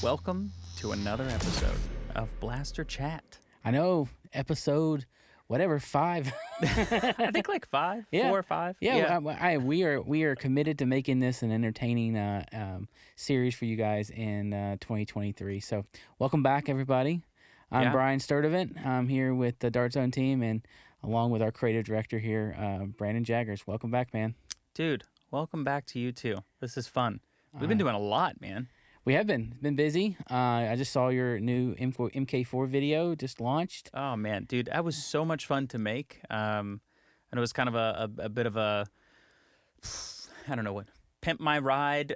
Welcome to another episode of Blaster Chat. I know, episode, whatever, 5. I think like 5, Yeah. 4 or 5. Yeah. We are committed to making this an entertaining series for you guys in 2023. So welcome back, everybody. I'm Yeah. Brian Sturdivant. I'm here with the Dart Zone team and along with our creative director here, Brandon Jaggers. Welcome back, man. Dude, welcome back to you too. This is fun. We've been doing a lot, man. We have been busy. I just saw your new MK4 video just launched. Oh, man. Dude, that was so much fun to make. And it was kind of a bit of a, I don't know what, Pimp My Ride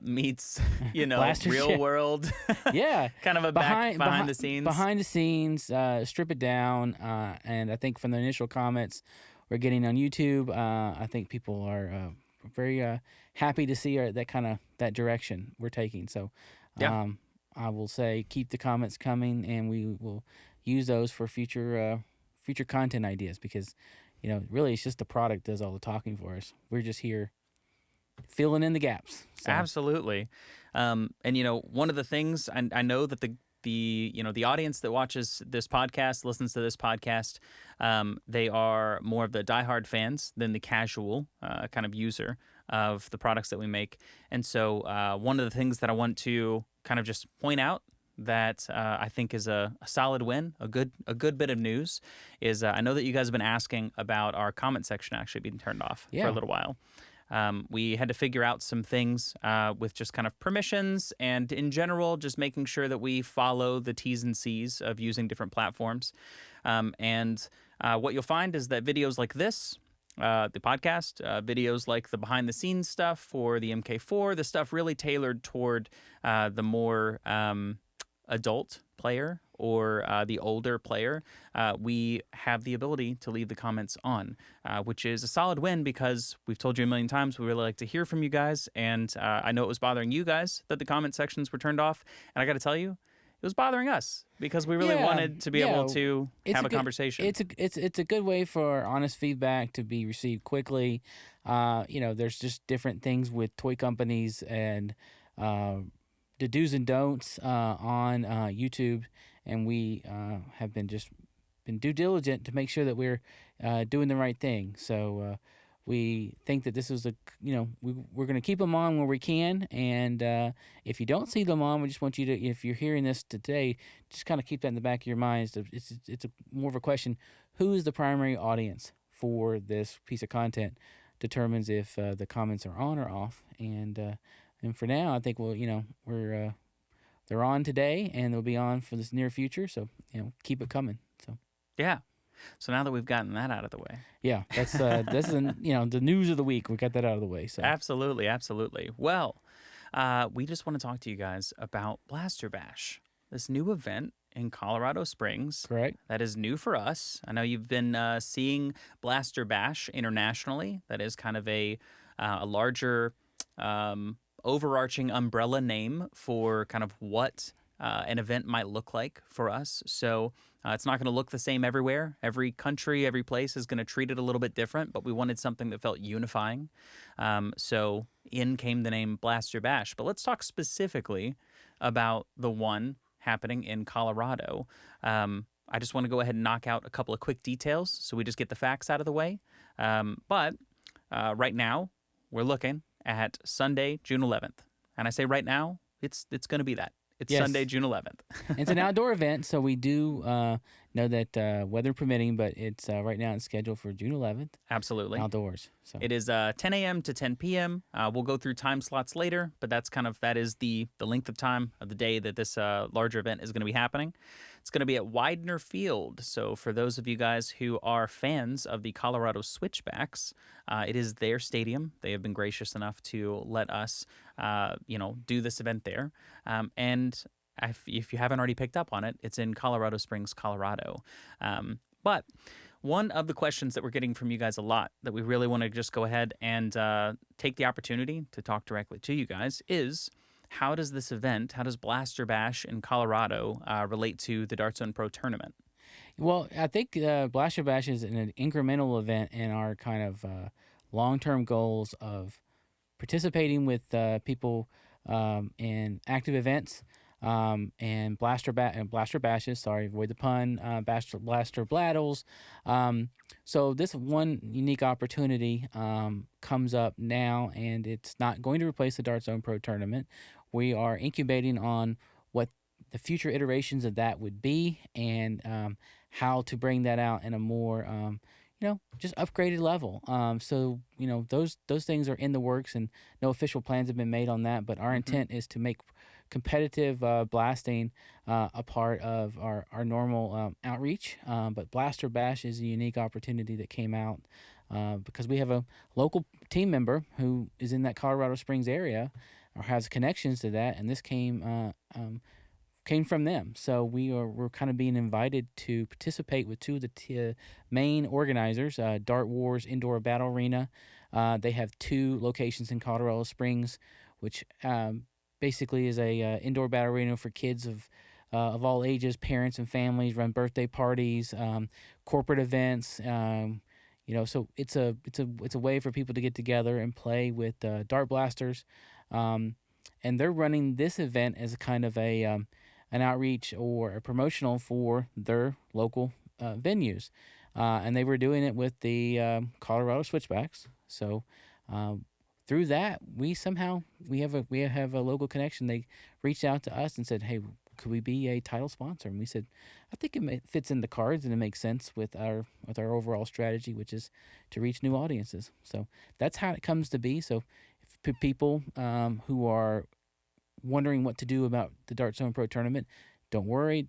meets, Blaster real shit. world. Yeah. Kind of a behind the scenes. Behind the scenes, strip it down. And I think from the initial comments we're getting on YouTube, I think people are very happy to see that direction we're taking. So I will say keep the comments coming, and we will use those for future content ideas because, really it's just the product does all the talking for us. We're just here filling in the gaps. So. Absolutely. And, one of the things I know that the audience that watches this podcast, listens to this podcast, they are more of the diehard fans than the casual kind of user of the products that we make. And so one of the things that I want to kind of just point out that I think is a solid win, a good bit of news, is I know that you guys have been asking about our comment section actually being turned off for a little while. We had to figure out some things with just kind of permissions and in general, just making sure that we follow the T's and C's of using different platforms. And what you'll find is that videos like this, the podcast, videos like the behind the scenes stuff for the MK4, the stuff really tailored toward the more adult player or the older player, we have the ability to leave the comments on, which is a solid win because we've told you a million times we really like to hear from you guys, and I know it was bothering you guys that the comment sections were turned off, and I got to tell you, it was bothering us because we really wanted to be able to have a conversation. It's a good way for honest feedback to be received quickly. There's just different things with toy companies and the do's and don'ts on YouTube, and we have been due diligent to make sure that we're doing the right thing. So we think that this is we're going to keep them on where we can, and if you don't see them on, we just want you to, if you're hearing this today, just kind of keep that in the back of your minds. It's more of a question: who is the primary audience for this piece of content determines if the comments are on or off, and for now, I think they're on today, and they'll be on for this near future. So keep it coming. So yeah. So now that we've gotten that out of the way, yeah, that's this is the news of the week. We got that out of the way. So absolutely. Well, we just want to talk to you guys about Blaster Bash, this new event in Colorado Springs. Correct. That is new for us. I know you've been seeing Blaster Bash internationally. That is kind of a larger overarching umbrella name for kind of what an event might look like for us. So it's not going to look the same everywhere. Every country, every place is going to treat it a little bit different, but we wanted something that felt unifying. So in came the name Blaster Bash. But let's talk specifically about the one happening in Colorado. I just want to go ahead and knock out a couple of quick details so we just get the facts out of the way. But right now, we're looking at Sunday, June 11th. And I say right now, it's going to be that. It's Sunday, June 11th. It's an outdoor event, so we do know that weather permitting, but it's right now it's scheduled for June 11th. Absolutely. Outdoors. So it is 10 a.m. to 10 p.m. We'll go through time slots later, but that is the length of time of the day that this larger event is going to be happening. It's going to be at Widener Field. So for those of you guys who are fans of the Colorado Switchbacks, it is their stadium. They have been gracious enough to let us, do this event there. And if you haven't already picked up on it, it's in Colorado Springs, Colorado. But one of the questions that we're getting from you guys a lot that we really want to just go ahead and take the opportunity to talk directly to you guys is, how does this event, how does Blaster Bash in Colorado relate to the Dart Zone Pro Tournament? Well, I think Blaster Bash is an incremental event in our kind of long-term goals of participating with people in active events. and blaster bashes. Sorry, avoid the pun. Blaster bladdles. So this one unique opportunity comes up now, and it's not going to replace the Dart Zone Pro tournament. We are incubating on what the future iterations of that would be, and how to bring that out in a more just upgraded level. So those things are in the works, and no official plans have been made on that. But our Hmm. intent is to make competitive blasting a part of our normal outreach. But Blaster Bash is a unique opportunity that came out because we have a local team member who is in that Colorado Springs area or has connections to that, and this came from them. So we're kind of being invited to participate with two of the main organizers, Dart Wars Indoor Battle Arena. They have two locations in Colorado Springs, which basically is a indoor battle arena for kids of all ages, parents and families. Run birthday parties, corporate events. So it's a way for people to get together and play with dart blasters. Um, and they're running this event as a kind of an outreach or a promotional for their local venues. And they were doing it with the Colorado Switchbacks. So through that, we have a local connection. They reached out to us and said, "Hey, could we be a title sponsor?" And we said, "I think fits in the cards and it makes sense with our overall strategy, which is to reach new audiences." So that's how it comes to be. So if people who are wondering what to do about the Dart Zone Pro tournament, don't worry,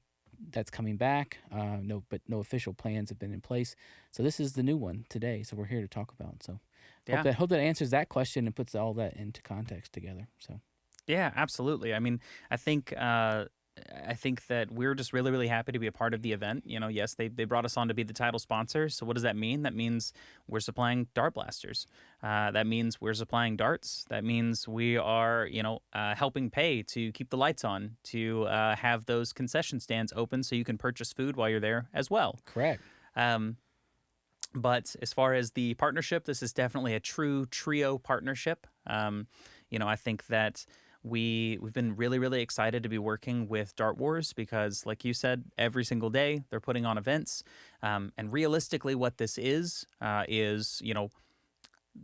that's coming back. No official plans have been in place. So this is the new one today. So we're here to talk about. So Yeah. hope that answers that question and puts all that into context together. So Yeah, absolutely. I mean, I think I think that we're just really, really happy to be a part of the event. Yes, they brought us on to be the title sponsor. So what does that mean? That means we're supplying dart blasters. That means we're supplying darts. That means we are, helping pay to keep the lights on, to have those concession stands open so you can purchase food while you're there as well. correct. Um, but as far as the partnership, this is definitely a true trio partnership. I think that we've been really, really excited to be working with Dart Wars because, like you said, every single day they're putting on events. And realistically, what this is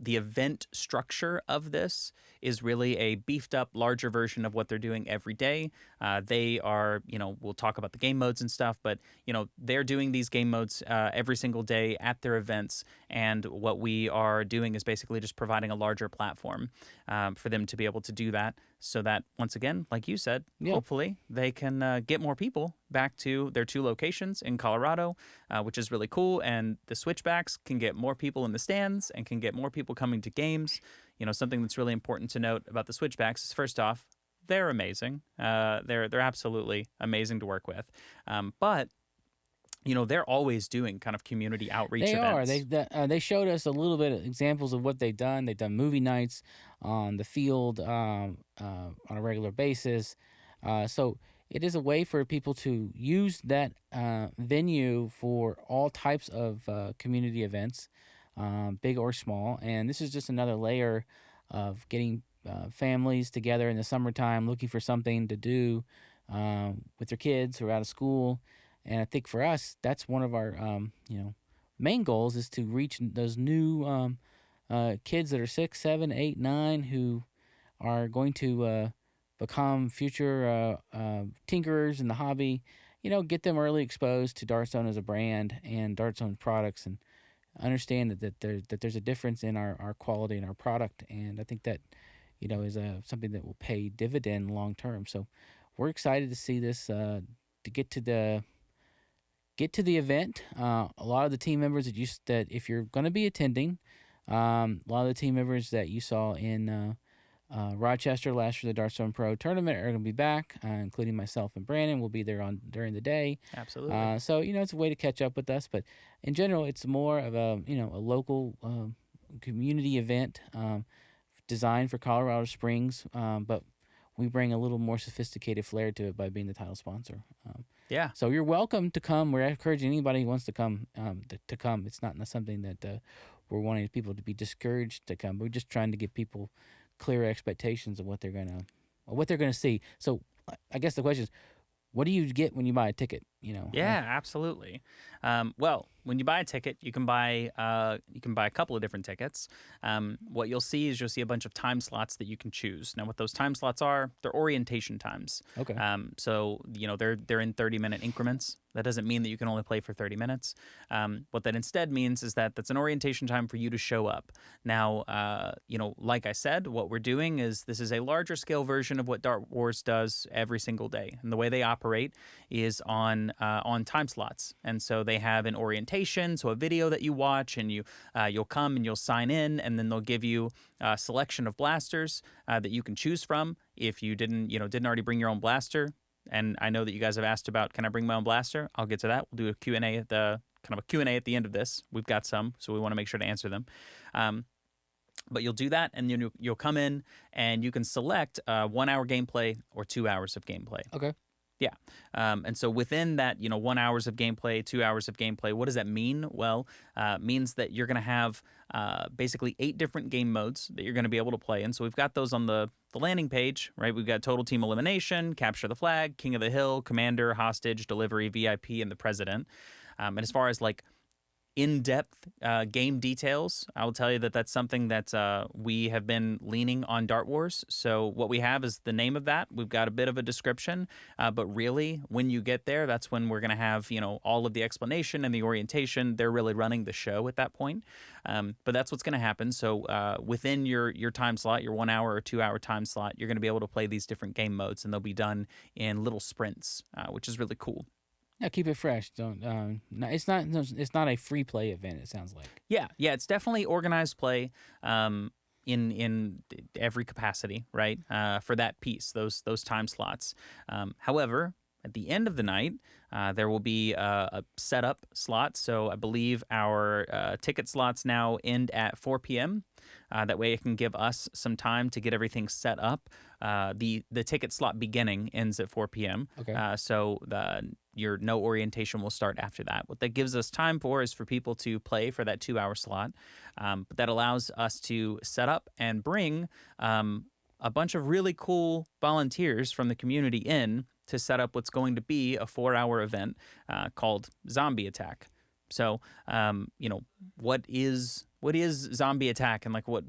the event structure of this is really a beefed up, larger version of what they're doing every day. They are, we'll talk about the game modes and stuff, but, they're doing these game modes every single day at their events. And what we are doing is basically just providing a larger platform for them to be able to do that. So that, once again, like you said, Yeah. hopefully they can get more people back to their two locations in Colorado, which is really cool. And the Switchbacks can get more people in the stands and can get more people coming to games. Something that's really important to note about the Switchbacks is, first off, they're amazing. They're absolutely amazing to work with. But they're always doing kind of community outreach They are. events. They showed us a little bit of examples of what they've done. They've done movie nights on the field on a regular basis. So it is a way for people to use that venue for all types of community events, big or small. And this is just another layer of getting families together in the summertime looking for something to do with their kids who are out of school. And I think for us, that's one of our main goals is to reach those new kids that are 6, 7, 8, 9 who are going to become future tinkerers in the hobby. Get them early exposed to Dartzone as a brand and Dartzone products, and understand that there's a difference in our quality and our product. And I think that is something that will pay dividend long term. So we're excited to see this to get to the event. A lot of the team members that if you're going to be attending, a lot of the team members that you saw in Rochester last year, the Dartstone Pro tournament, are going to be back, including myself and Brandon. We'll be there during the day. Absolutely. So it's a way to catch up with us. But in general, it's more of a local community event designed for Colorado Springs, but we bring a little more sophisticated flair to it by being the title sponsor. Yeah. So you're welcome to come. We're encouraging anybody who wants to come to come. It's not something that we're wanting people to be discouraged to come. We're just trying to give people clear expectations of what they're gonna see. So I guess the question is, what do you get when you buy a ticket? Yeah, absolutely. Well, when you buy a ticket, you can buy a couple of different tickets. What you'll see is you'll see a bunch of time slots that you can choose. Now, what those time slots are, they're orientation times. Okay. So they're in 30-minute increments. That doesn't mean that you can only play for 30 minutes. What that instead means is that that's an orientation time for you to show up. Now, like I said, what we're doing is this is a larger scale version of what Dart Wars does every single day, and the way they operate is on time slots. And so they have an orientation, so a video that you watch, and you'll come and you'll sign in, and then they'll give you a selection of blasters that you can choose from. If you didn't already bring your own blaster, and I know that you guys have asked about, can I bring my own blaster? I'll get to that. We'll do a Q&A at the kind of a Q&A at the end of this. We've got some, so we want to make sure to answer them. But you'll do that, and you'll come in, and you can select 1 hour gameplay or 2 hours of gameplay. Okay. Yeah. And so within that, 1 hours of gameplay, 2 hours of gameplay, what does that mean? Well, it means that you're going to have basically 8 different game modes that you're going to be able to play in. So we've got those on the landing page, right? We've got total team elimination, capture the flag, king of the hill, commander, hostage, delivery, VIP, and the president. And as far as like in-depth game details, I will tell you that that's something that we have been leaning on Dart Wars. So what we have is the name of that. We've got a bit of a description, but really, when you get there, that's when we're going to have all of the explanation and the orientation. They're really running the show at that point. But that's what's going to happen. So within your time slot, your 1 hour or 2 hour time slot, you're going to be able to play these different game modes, and they'll be done in little sprints, which is really cool. Yeah, keep it fresh. Don't. No, it's not. No, it's not a free play event. It sounds like. Yeah, it's definitely organized play in every capacity, right? For that piece, those time slots. However, at the end of the night, there will be a setup slot. So I believe our ticket slots now end at 4 p.m. That way it can give us some time to get everything set up. The ticket slot beginning ends at 4 p.m. Okay. So your no orientation will start after that. What that gives us time for is for people to play for that 2 hour slot. But that allows us to set up and bring a bunch of really cool volunteers from the community in to set up what's going to be a 4 hour event called Zombie Attack. So, what is Zombie Attack, and like what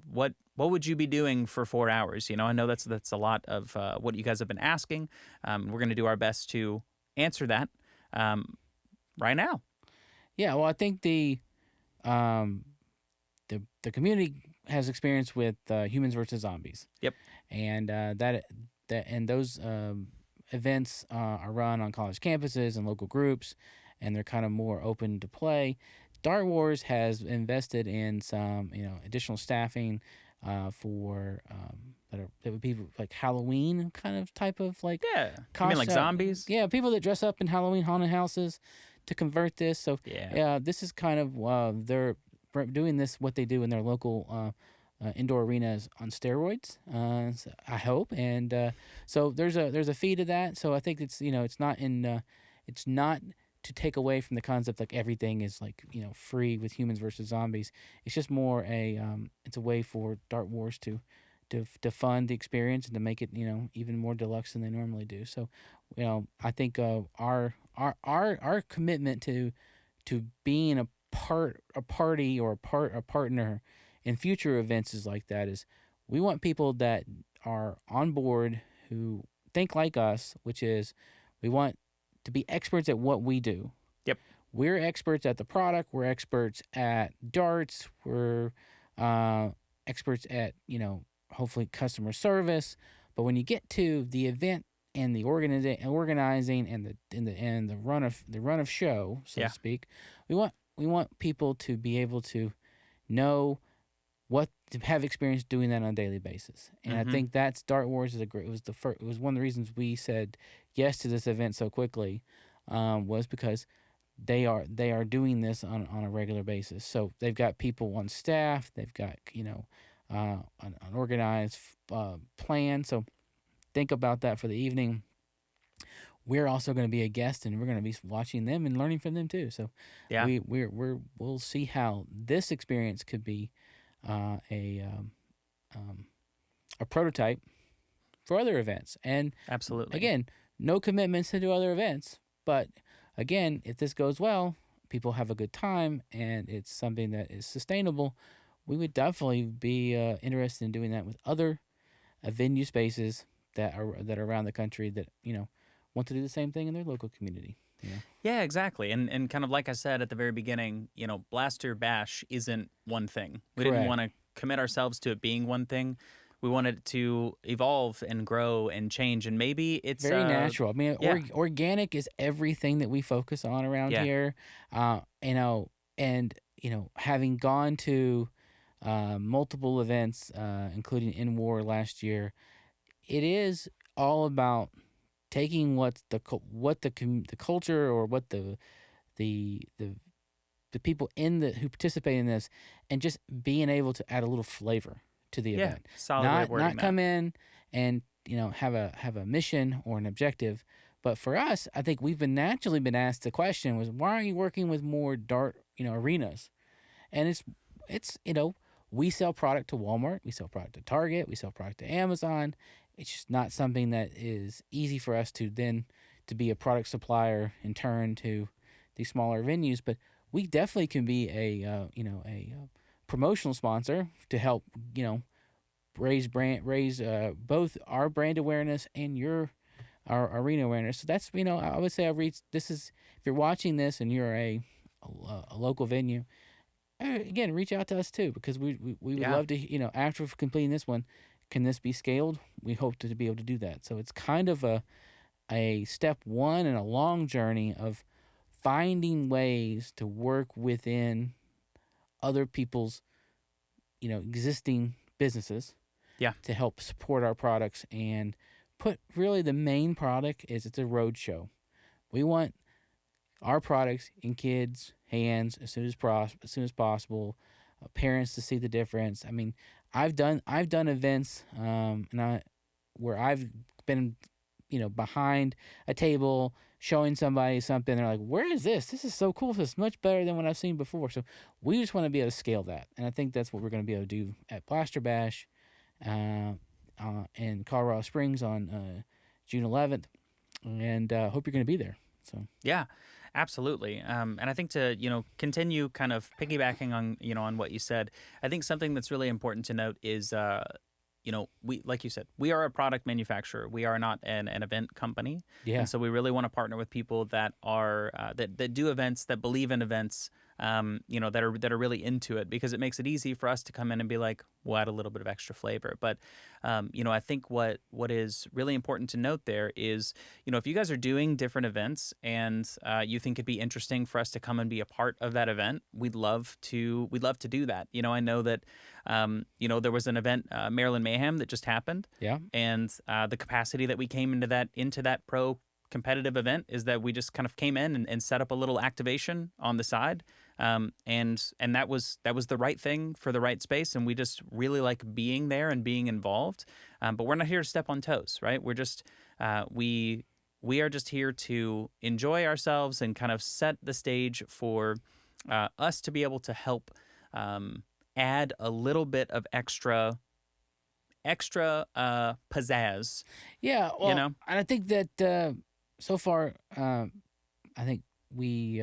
would you be doing for 4 hours? I know that's a lot of what you guys have been asking. We're going to do our best to answer that right now. Yeah. Well, I think the community has experience with humans versus zombies. Yep. And those events are run on college campuses and local groups, and they're kind of more open to play. Dart Wars has invested in some, additional staffing for that would be like Halloween kind of type of like You mean like zombies? Yeah, people that dress up in Halloween haunted houses to convert this. So yeah, this is kind of they're doing this what they do in their local indoor arenas on steroids. So I hope, and so there's a fee to that. So I think it's it's not to take away from the concept like everything is like free with humans versus zombies. It's just more it's a way for Dart Wars to fund the experience and to make it even more deluxe than they normally do. So I think our commitment to being a party or a partner in future events is like that is we want people that are on board who think like us, which is we want to be experts at what we do. Yep. We're experts at the product. We're experts at darts. We're experts at hopefully customer service. But when you get to the event and the organizing and the run of show, so to speak, we want people to be able to know what to have experience doing that on a daily basis. And I think that's Dart Wars is it was one of the reasons we said yes to this event so quickly, was because they are doing this on a regular basis. So they've got people on staff, they've got an organized plan. So think about that for the evening. We're also going to be a guest, and we're going to be watching them and learning from them too. So yeah, we'll see how this experience could be a prototype for other events. And Absolutely. again, no commitments to do other events. But again, if this goes well, people have a good time, and it's something that is sustainable, we would definitely be interested in doing that with other venue spaces that are around the country that want to do the same thing in their local community. You know, Yeah, exactly. And kind of like I said at the very beginning, Blaster Bash isn't one thing. We didn't correct. want to commit ourselves to it being one thing. We wanted it to evolve and grow and change. And maybe it's Very natural. I mean, yeah, organic is everything that we focus on around yeah, here. And having gone to multiple events, including in war last year, it is all about taking the culture, or what the the the people who participate in this, and just being able to add a little flavor to the yeah. event. Solid way of Not wording that. come in and have a mission or an objective. But for us, I think we've been naturally been asked the question was, why aren't you working with more dart arenas? And it's we sell product to Walmart, we sell product to Target, we sell product to Amazon. It's just not something that is easy for us to be a product supplier in turn to these smaller venues. But we definitely can be a promotional sponsor to help raise both our brand awareness and our arena awareness. So that's I would say this is, if you're watching this and you're a local venue, again, reach out to us too, because we would Yeah. love to, after completing this one, can this be scaled? We hope to be able to do that. So it's kind of a step one in a long journey of finding ways to work within other people's, existing businesses Yeah. to help support our products, and put really the main product is it's a road show. We want our products in kids' hands as soon as possible. Parents to see the difference. I mean, I've done events, where I've been behind a table showing somebody something. They're like, "Where is this? This is so cool. This is much better than what I've seen before." So we just want to be able to scale that, and I think that's what we're going to be able to do at Blaster Bash, uh, in Colorado Springs on June 11th, and hope you're going to be there. So Yeah, absolutely. And I think to continue kind of piggybacking on on what you said, I think something that's really important to note is we, like you said, we are a product manufacturer. We are not an event company, yeah, and so we really want to partner with people that are that do events, that believe in events. That are really into it, because it makes it easy for us to come in and be like, we'll add a little bit of extra flavor. But I think what is really important to note there is, if you guys are doing different events and you think it'd be interesting for us to come and be a part of that event, we'd love to do that. I know that there was an event, Maryland Mayhem, that just happened, yeah. and the capacity that we came into that pro competitive event is that we just kind of came in and set up a little activation on the side, and that was the right thing for the right space, and we just really like being there and being involved. But we're not here to step on toes, right? We're just we are just here to enjoy ourselves and kind of set the stage for us to be able to help add a little bit of extra pizzazz, Yeah, you well, know, and I think that so far, I think we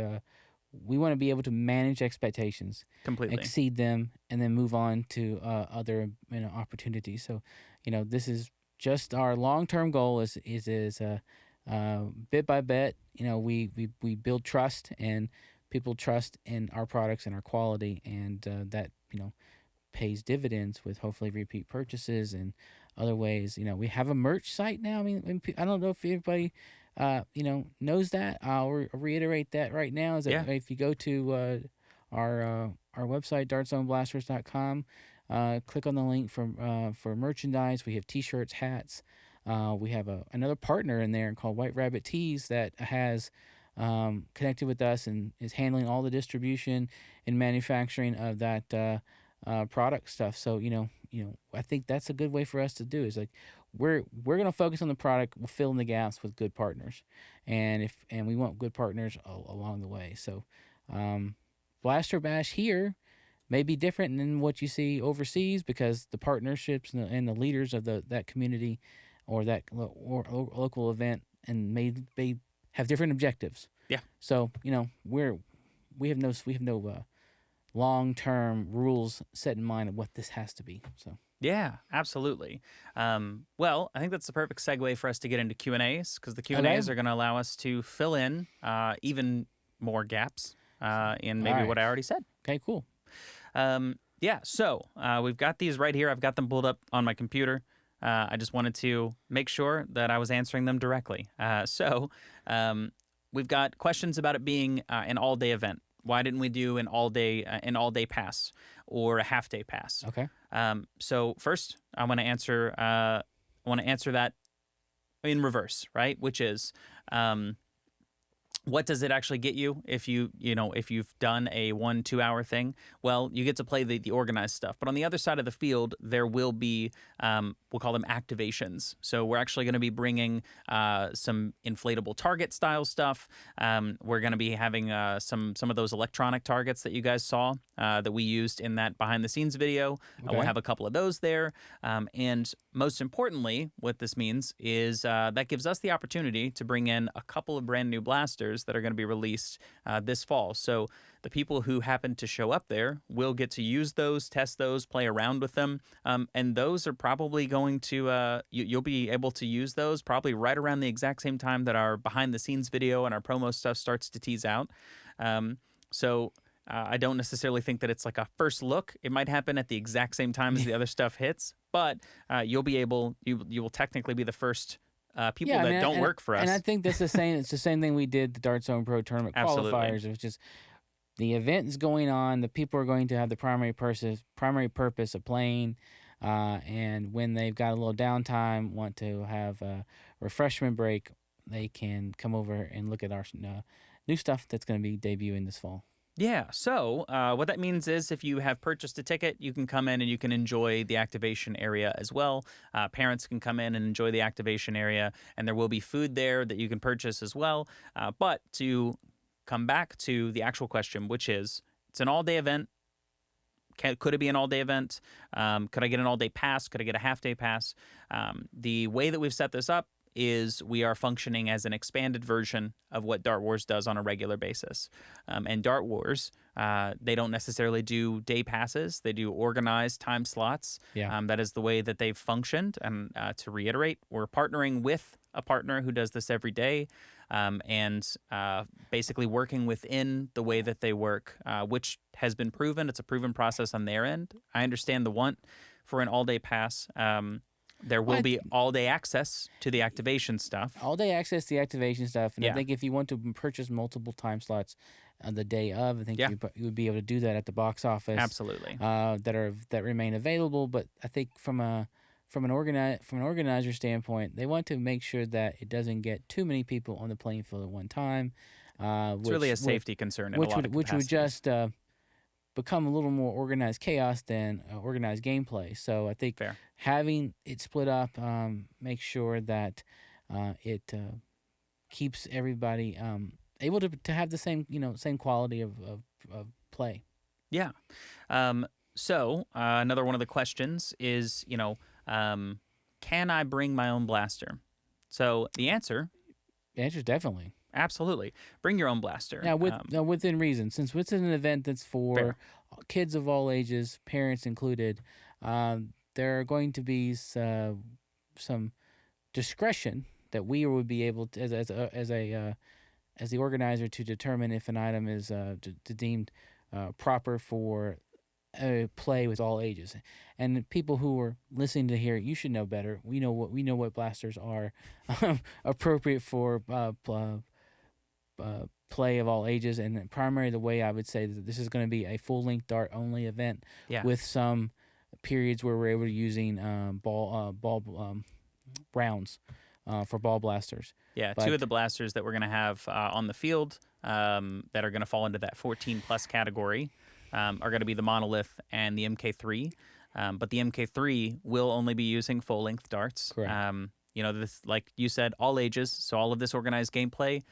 want to be able to manage expectations, completely. exceed them, and then move on to other opportunities. So, this is just our long term goal. Bit by bit. We build trust, and people trust in our products and our quality, and that pays dividends with hopefully repeat purchases and other ways. We have a merch site now. I mean, I don't know if everybody, knows that. I'll reiterate that right now. Is that Yeah. if you go to our website, dartzoneblasters.com, click on the link for merchandise. We have T-shirts, hats. We have another partner in there called White Rabbit Tees that has connected with us and is handling all the distribution and manufacturing of that product stuff. So I think that's a good way for us to do. Is like we're gonna focus on the product. We'll fill in the gaps with good partners, and we want good partners along the way. So, Blaster Bash here may be different than what you see overseas, because the partnerships and the leaders of that community or that local event, and may have different objectives. Yeah. So we have no long term rules set in mind of what this has to be. So Yeah, absolutely. Well, I think that's the perfect segue for us to get into Q&As, because the okay, Q&As are going to allow us to fill in even more gaps in all maybe right, what I already said. okay, cool. Yeah, so we've got these right here. I've got them pulled up on my computer. I just wanted to make sure that I was answering them directly. We've got questions about it being an all-day event. Why didn't we do an all-day pass or a half-day pass? Okay. So first, I want to answer that in reverse, right? Which is, what does it actually get you if you've done a 1-2 hour thing? Well, you get to play the organized stuff. But on the other side of the field, there will be, we'll call them activations. So we're actually going to be bringing some inflatable target style stuff. We're going to be having some of those electronic targets that you guys saw that we used in that behind the scenes video. We'll have a couple of those there. And most importantly, what this means is that gives us the opportunity to bring in a couple of brand new blasters that are going to be released this fall. So the people who happen to show up there will get to use those, test those, play around with them. And those are probably going to, you'll be able to use those probably right around the exact same time that our behind the scenes video and our promo stuff starts to tease out. I don't necessarily think that it's like a first look. It might happen at the exact same time as the other stuff hits, but you will technically be the first people that don't work for us. And I think that's the same. It's the same thing we did the Dart Zone Pro Tournament qualifiers. It was just the event is going on. The people are going to have the primary purpose of playing, and when they've got a little downtime, want to have a refreshment break, they can come over and look at our new stuff that's going to be debuting this fall. Yeah, so what that means is if you have purchased a ticket, you can come in and you can enjoy the activation area as well. Parents can come in and enjoy the activation area, and there will be food there that you can purchase as well. But to come back to the actual question, which is, it's an all-day event. Could it be an all-day event? Could I get an all-day pass? Could I get a half-day pass? The way that we've set this up is we are functioning as an expanded version of what Dart Wars does on a regular basis. And Dart Wars, they don't necessarily do day passes. They do organized time slots. Yeah. That is the way that they've functioned. And to reiterate, we're partnering with a partner who does this every day, and basically working within the way that they work, which has been proven. It's a proven process on their end. I understand the want for an all-day pass. There will be all-day access to the activation stuff. All-day access to the activation stuff. And Yeah. I think if you want to purchase multiple time slots on the day of, I think you would be able to do that at the box office. Absolutely. That remain available. But I think from an organizer standpoint, they want to make sure that it doesn't get too many people on the playing field at one time. It's really a safety concern in a lot of which would capacities. just become a little more organized chaos than organized gameplay. So I think having it split up makes sure that it keeps everybody able to have the same quality of play. Yeah. So another one of the questions is, can I bring my own blaster? So the answer is definitely. Absolutely. Bring your own blaster. Now, within reason, since it's an event that's for kids of all ages, parents included, there are going to be some discretion that we would be able to, as the organizer, to determine if an item is deemed proper for play with all ages. And people who are listening to here, you should know better. We know what blasters are appropriate for play of all ages, and primarily the way I would say that this is going to be a full-length dart only event with some periods where we're able to using ball rounds for ball blasters. Yeah, two of the blasters that we're going to have on the field that are going to fall into that 14+ category are going to be the Monolith and the MK3. But the MK3 will only be using full-length darts. Correct. this, like you said, all ages. So all of this organized gameplay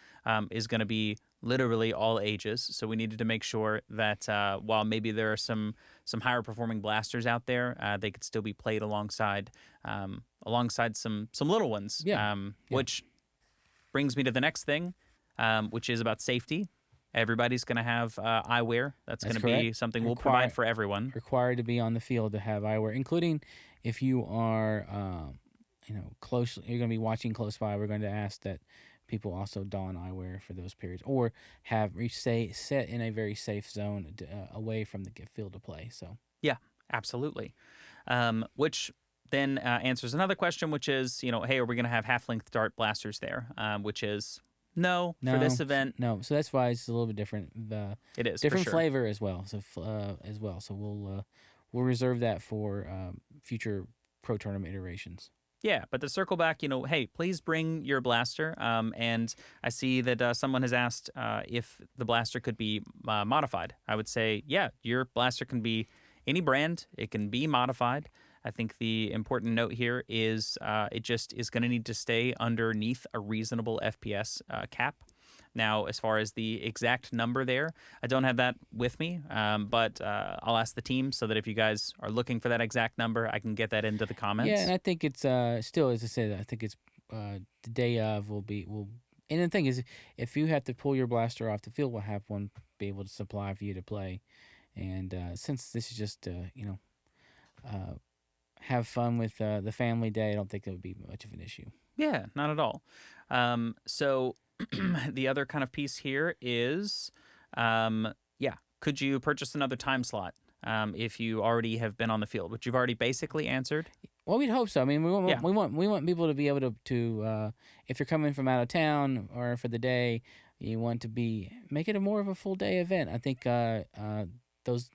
is going to be literally all ages. So we needed to make sure that while maybe there are some higher performing blasters out there, they could still be played alongside some little ones. Yeah. Yeah. Which brings me to the next thing, which is about safety. Everybody's going to have eyewear. That's going That's to be correct. something we'll provide for everyone. Required to be on the field to have eyewear, including if you are, close. You're going to be watching close by. We're going to ask that people also don eyewear for those periods, or have set in a very safe zone away from the field of play. So Yeah, absolutely. Which then answers another question, which is, hey, are we going to have half-length dart blasters there? Which is no for this event. No, so that's why it's a little bit different. It is different for sure. flavor as well. So So we'll reserve that for future pro tournament iterations. Yeah, but to circle back, hey, please bring your blaster. And I see that someone has asked if the blaster could be modified. I would say, yeah, your blaster can be any brand. It can be modified. I think the important note here is it just is going to need to stay underneath a reasonable FPS cap. Now, as far as the exact number there, I don't have that with me, but I'll ask the team so that if you guys are looking for that exact number, I can get that into the comments. Yeah, and I think it's still, as I said, I think it's the day of and the thing is, if you have to pull your blaster off the field, we'll have one be able to supply for you to play. And since this is just have fun with the family day, I don't think that would be much of an issue. Yeah, not at all. So the other kind of piece here is, could you purchase another time slot if you already have been on the field, which you've already basically answered? Well, we'd hope so. I mean, we want people to be able to if you're coming from out of town or for the day, you want to make it a more of a full day event. I think those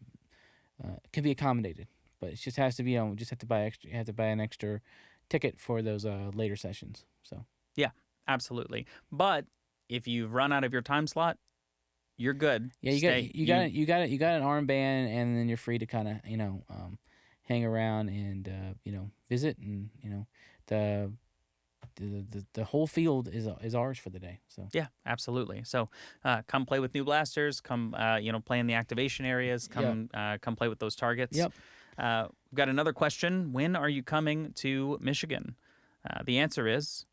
can be accommodated, but it just has to be just have to buy extra. You have to buy an extra ticket for those later sessions. So yeah, absolutely. But if you've run out of your time slot, you're good. Yeah, you got an armband, and then you're free to kind of hang around and visit, and the whole field is ours for the day. So yeah, absolutely. So come play with new blasters. Come play in the activation areas. Come play with those targets. Yep. We've got another question. When are you coming to Michigan? The answer is,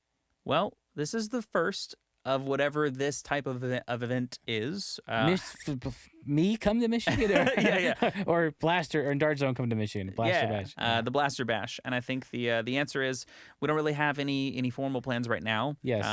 well, this is the first of whatever this type of event is. Me come to Michigan? Or, yeah. Or Blaster or Dart Zone come to Michigan? Blaster Bash. The Blaster Bash. And I think the answer is we don't really have any formal plans right now. Yes.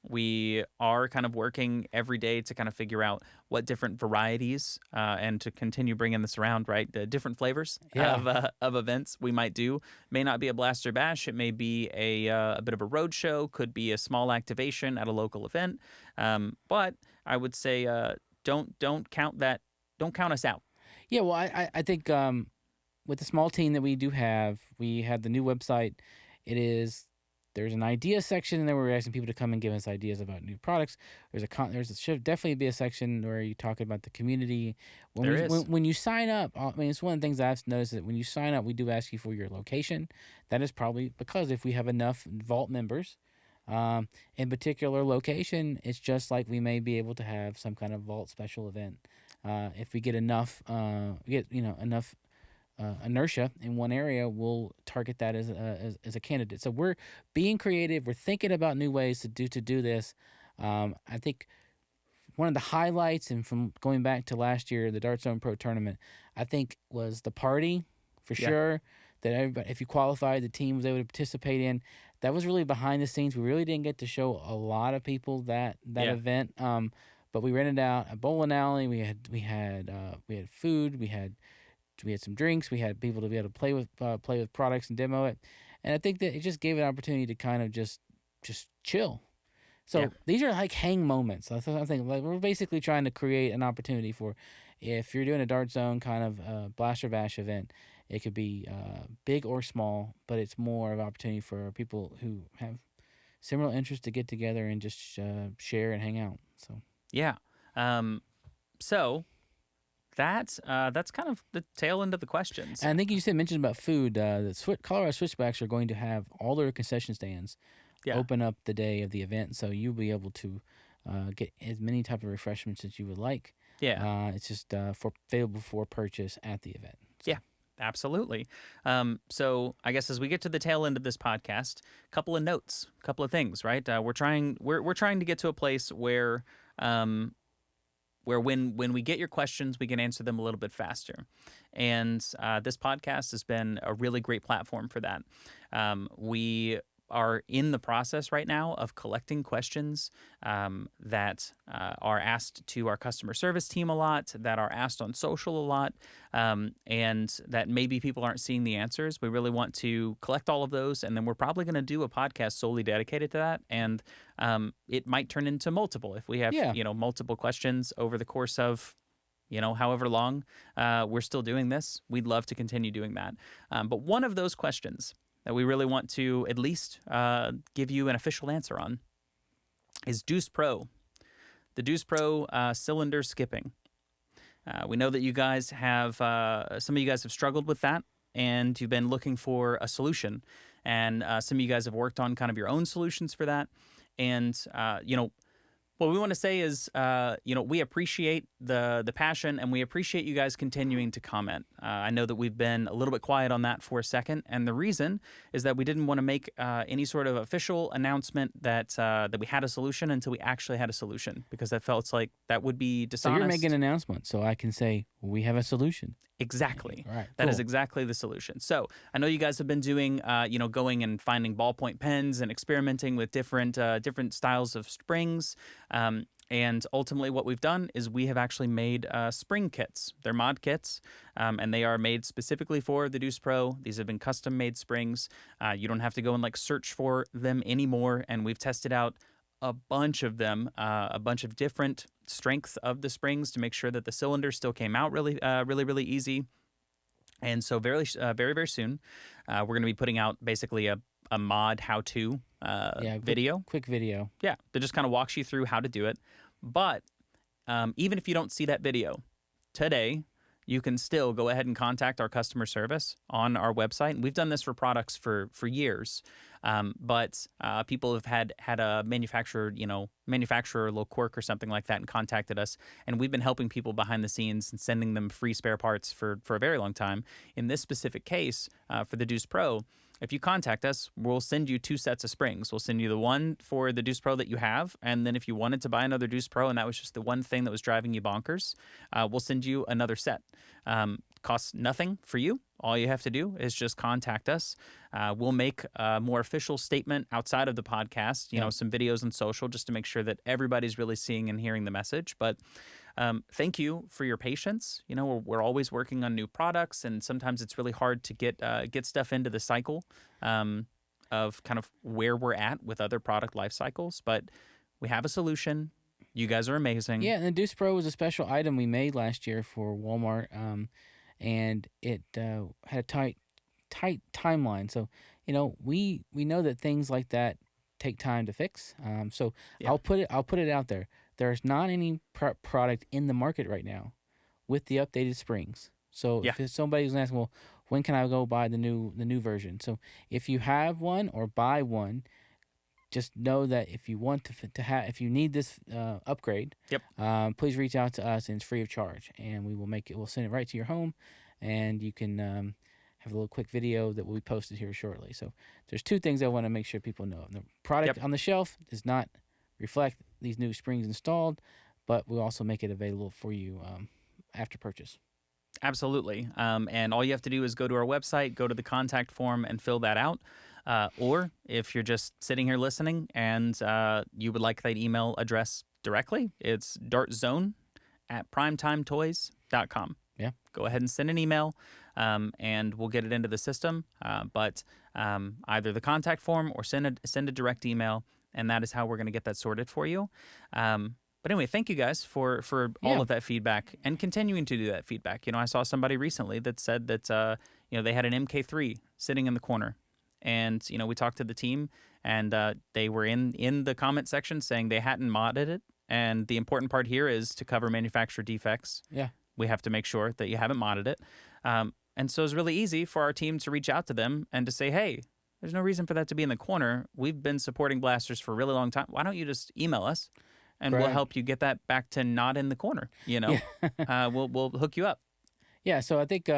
We are kind of working every day to kind of figure out what different varieties and to continue bringing this around, right? The different flavors of events we might do. May not be a Blaster Bash. It may be a bit of a road show. Could be a small activation at a local event. But I would say don't count that. Don't count us out. Yeah, well, I think with the small team that we do have, we have the new website. There's an idea section, and then we're asking people to come and give us ideas about new products. Should definitely be a section where you talk about the community. When you sign up, I mean, it's one of the things I've noticed that when you sign up, we do ask you for your location. That is probably because if we have enough Vault members, in particular location, it's just like we may be able to have some kind of Vault special event. If we get enough, enough inertia in one area, we'll target that as a candidate. So we're being creative. We're thinking about new ways to do this. I think one of the highlights, and from going back to last year, the Dart Zone Pro Tournament, I think was the party for sure. That everybody, if you qualified, the team was able to participate in. That was really behind the scenes. We really didn't get to show a lot of people that event. But we rented out a bowling alley. We had food. We had some drinks. We had people to be able to play with products and demo it, and I think that it just gave an opportunity to kind of just chill. So these are like hang moments. That's what I'm thinking. Like we're basically trying to create an opportunity for, if you're doing a Dart Zone kind of Blaster Bash event, it could be big or small, but it's more of an opportunity for people who have similar interests to get together and just share and hang out. So yeah. So that's kind of the tail end of the questions. And I think you said mentioned about food. The Colorado Switchbacks are going to have all their concession stands Yeah. open up the day of the event, so you'll be able to get as many type of refreshments as you would like. Yeah. It's just for available for purchase at the event. So. Yeah. Absolutely. So I guess as we get to the tail end of this podcast, couple of notes, couple of things, right? We're trying to get to a place where when we get your questions, we can answer them a little bit faster. And this podcast has been a really great platform for that. We are in the process right now of collecting questions that are asked to our customer service team a lot, that are asked on social a lot, and that maybe people aren't seeing the answers. We really want to collect all of those, and then we're probably going to do a podcast solely dedicated to that. And it might turn into multiple if we have multiple questions over the course of however long we're still doing this. We'd love to continue doing that. But one of those questions that we really want to at least give you an official answer on is Deuce Pro. The Deuce Pro cylinder skipping. We know that you guys have, some of you guys have struggled with that, and you've been looking for a solution. And some of you guys have worked on kind of your own solutions for that. And, what we want to say is, we appreciate the passion, and we appreciate you guys continuing to comment. I know that we've been a little bit quiet on that for a second, and the reason is that we didn't want to make any sort of official announcement that we had a solution until we actually had a solution, because that felt like that would be dishonest. So you're making an announcement, so I can say we have a solution. Exactly. All right, That is exactly the solution. So I know you guys have been doing, going and finding ballpoint pens and experimenting with different styles of springs. And ultimately what we've done is we have actually made spring kits. They're mod kits, and they are made specifically for the Deuce Pro. These have been custom made springs. You don't have to go and search for them anymore. And we've tested out a bunch of them, a bunch of different strengths of the springs to make sure that the cylinder still came out really easy. And so very very soon, we're going to be putting out basically a mod how-to video. Quick video. Yeah, that just kind of walks you through how to do it. But even if you don't see that video today, you can still go ahead and contact our customer service on our website. And we've done this for products for years. But people have had a manufacturer, a little quirk or something like that, and contacted us. And we've been helping people behind the scenes and sending them free spare parts for a very long time. In this specific case, for the Deuce Pro, if you contact us, we'll send you 2 sets of springs. We'll send you the one for the Deuce Pro that you have, and then if you wanted to buy another Deuce Pro and that was just the one thing that was driving you bonkers, we'll send you another set. Costs nothing for you. All you have to do is just contact us. We'll make a more official statement outside of the podcast, some videos on social, just to make sure that everybody's really seeing and hearing the message. But thank you for your patience. We're always working on new products, and sometimes it's really hard to get stuff into the cycle of kind of where we're at with other product life cycles. But we have a solution. You guys are amazing. Yeah, and the Deuce Pro was a special item we made last year for Walmart, and it had a tight timeline. So we know that things like that take time to fix. So yeah. I'll put it out there. There's not any product in the market right now with the updated springs. So if somebody's asking, well, when can I go buy the new version? So if you have one or buy one, just know that if you want if you need this upgrade, please reach out to us, and it's free of charge, and we'll send it right to your home, and you can have a little quick video that will be posted here shortly. So there's 2 things I want to make sure people know. The product on the shelf does not reflect these new springs installed, but we'll also make it available for you after purchase. Absolutely. And all you have to do is go to our website, go to the contact form, and fill that out. Or if you're just sitting here listening and you would like that email address directly, it's dartzone@primetimetoys.com. Yeah. Go ahead and send an email, and we'll get it into the system. But either the contact form or send a direct email, and that is how we're going to get that sorted for you. But anyway, thank you guys for all of that feedback and continuing to do that feedback. I saw somebody recently that said that they had an MK3 sitting in the corner. And, we talked to the team, and they were in the comment section saying they hadn't modded it. And the important part here is to cover manufacturer defects. Yeah. we have to make sure that you haven't modded it. And so it's really easy for our team to reach out to them and to say, hey, there's no reason for that to be in the corner. We've been supporting blasters for a really long time. Why don't you just email us and we'll Correct. help you get that back to not in the corner, Yeah. We'll hook you up. Yeah, so I think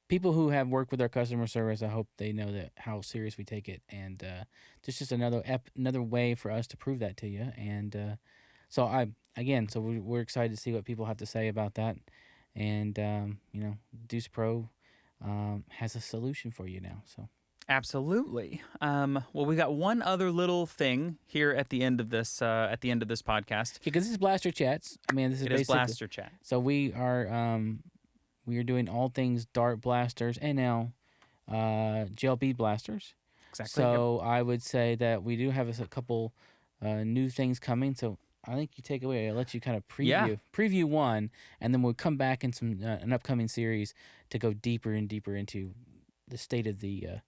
people who have worked with our customer service, I hope they know that how serious we take it, and just another way for us to prove that to you. And so we're excited to see what people have to say about that, and Deuce Pro has a solution for you now. So Absolutely. Well, we got one other little thing here at the end of this podcast. because this is Blaster Chats. I mean, this is It is basically Blaster Chat. So we are doing all things dart blasters and now gel bead blasters. Exactly. So I would say that we do have a couple new things coming. So I think you take away. I'll let you kind of preview one, and then we'll come back in an upcoming series to go deeper and deeper into the state of the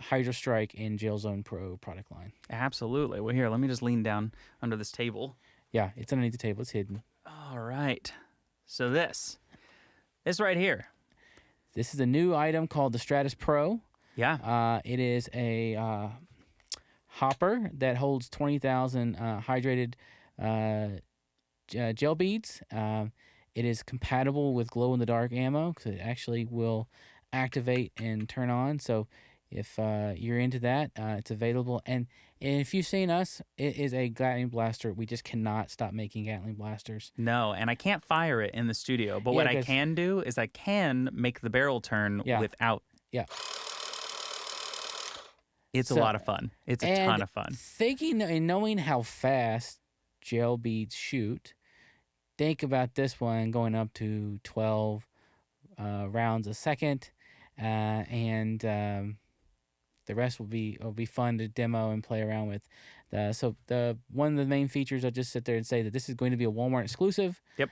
Hydro Strike and Gel Zone Pro product line. Absolutely. Well, here, let me just lean down under this table. Yeah, it's underneath the table. It's hidden. All right. So this right here. This is a new item called the Stratus Pro. Yeah. It is a hopper that holds 20,000 hydrated gel beads. It is compatible with glow-in-the-dark ammo because it actually will activate and turn on. So if you're into that, it's available. And if you've seen us, it is a Gatling blaster. We just cannot stop making Gatling blasters. No, and I can't fire it in the studio. But what I can do is I can make the barrel turn without. Yeah. It's a lot of fun. It's a ton of fun. Thinking and knowing how fast gel beads shoot, think about this one going up to 12 rounds a second, and the rest will be fun to demo and play around with. So one of the main features, I'll just sit there and say that this is going to be a Walmart exclusive. Yep.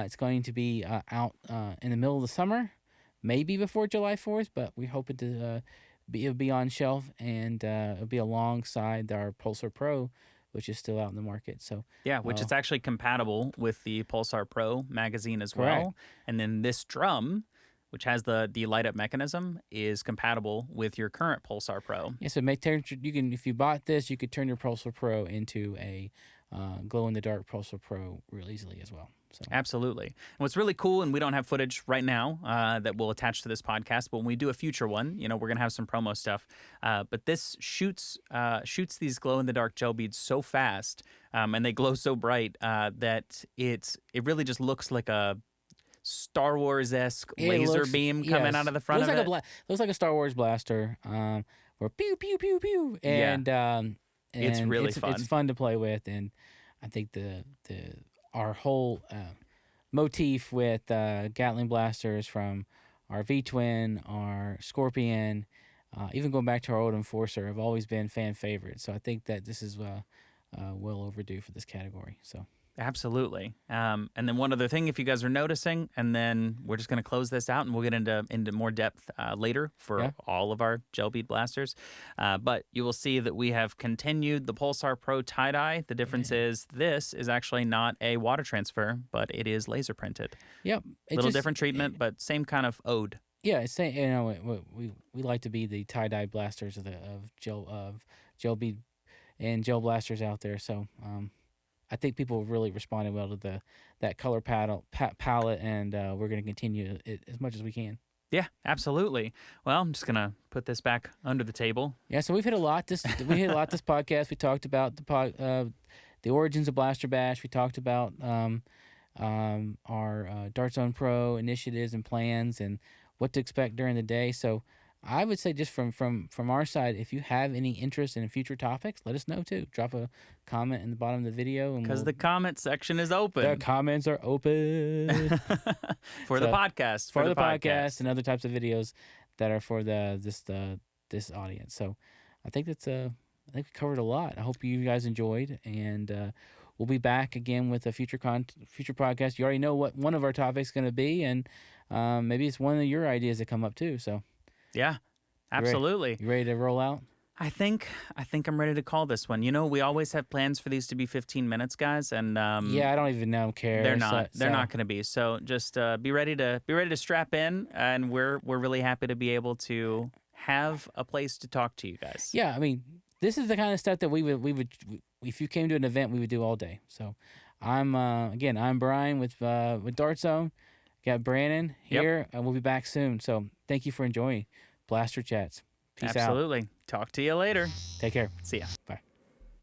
It's going to be out in the middle of the summer, maybe before July 4th, but we hope it to it'll be on shelf, and it'll be alongside our Pulsar Pro, which is still out in the market. So yeah, which is actually compatible with the Pulsar Pro magazine as well. And then this drum, which has the light up mechanism, is compatible with your current Pulsar Pro. Yeah, so if you bought this, you could turn your Pulsar Pro into a glow in the dark Pulsar Pro real easily as well. So. Absolutely. And what's really cool, and we don't have footage right now that we'll attach to this podcast, but when we do a future one, we're going to have some promo stuff. But this shoots these glow-in-the-dark gel beads so fast, and they glow so bright that it really just looks like a Star Wars-esque laser beam coming out of the front of it. Looks like a Star Wars blaster, or pew, pew, pew, pew. And it's really fun. It's fun to play with, and I think our whole motif with Gatling blasters from our V-Twin, our Scorpion, even going back to our old Enforcer, have always been fan favorites. So I think that this is well overdue for this category. So absolutely. And then one other thing, if you guys are noticing, and then we're just going to close this out, and we'll get into more depth later for all of our gel bead blasters. But you will see that we have continued the Pulsar Pro tie-dye. The difference is this is actually not a water transfer, but it is laser printed. Yep. Little different treatment, but same kind of ode. Yeah, it's saying, we like to be the tie-dye blasters of gel bead and gel blasters out there. So I think people really responded well to that color palette, and we're going to continue it as much as we can. Yeah, absolutely. Well, I'm just going to put this back under the table. Yeah, so we've hit a lot this podcast. We talked about the origins of Blaster Bash. We talked about our Dart Zone Pro initiatives and plans and what to expect during the day. So I would say just from our side, if you have any interest in future topics, let us know too. Drop a comment in the bottom of the video. Because the comment section is open. The comments are open. For the podcast. For the podcast and other types of videos that are for this audience. So I think I think we covered a lot. I hope you guys enjoyed, and we'll be back again with a future podcast. You already know what one of our topics is going to be, and maybe it's one of your ideas that come up too. So. Yeah, absolutely. You ready to roll out? I think I'm ready to call this one. You know, we always have plans for these to be 15 minutes, guys, and Yeah, I don't even know care. they're not. They're not going to be. So just be ready to strap in, and we're really happy to be able to have a place to talk to you guys. Yeah, I mean, this is the kind of stuff that we would if you came to an event, we would do all day. So, I'm Brian with Dart Zone. Got Brandon Yep. here, and we'll be back soon. So, thank you for enjoying Blaster Chats. Peace out. Absolutely. Talk to you later. Take care. See ya. Bye.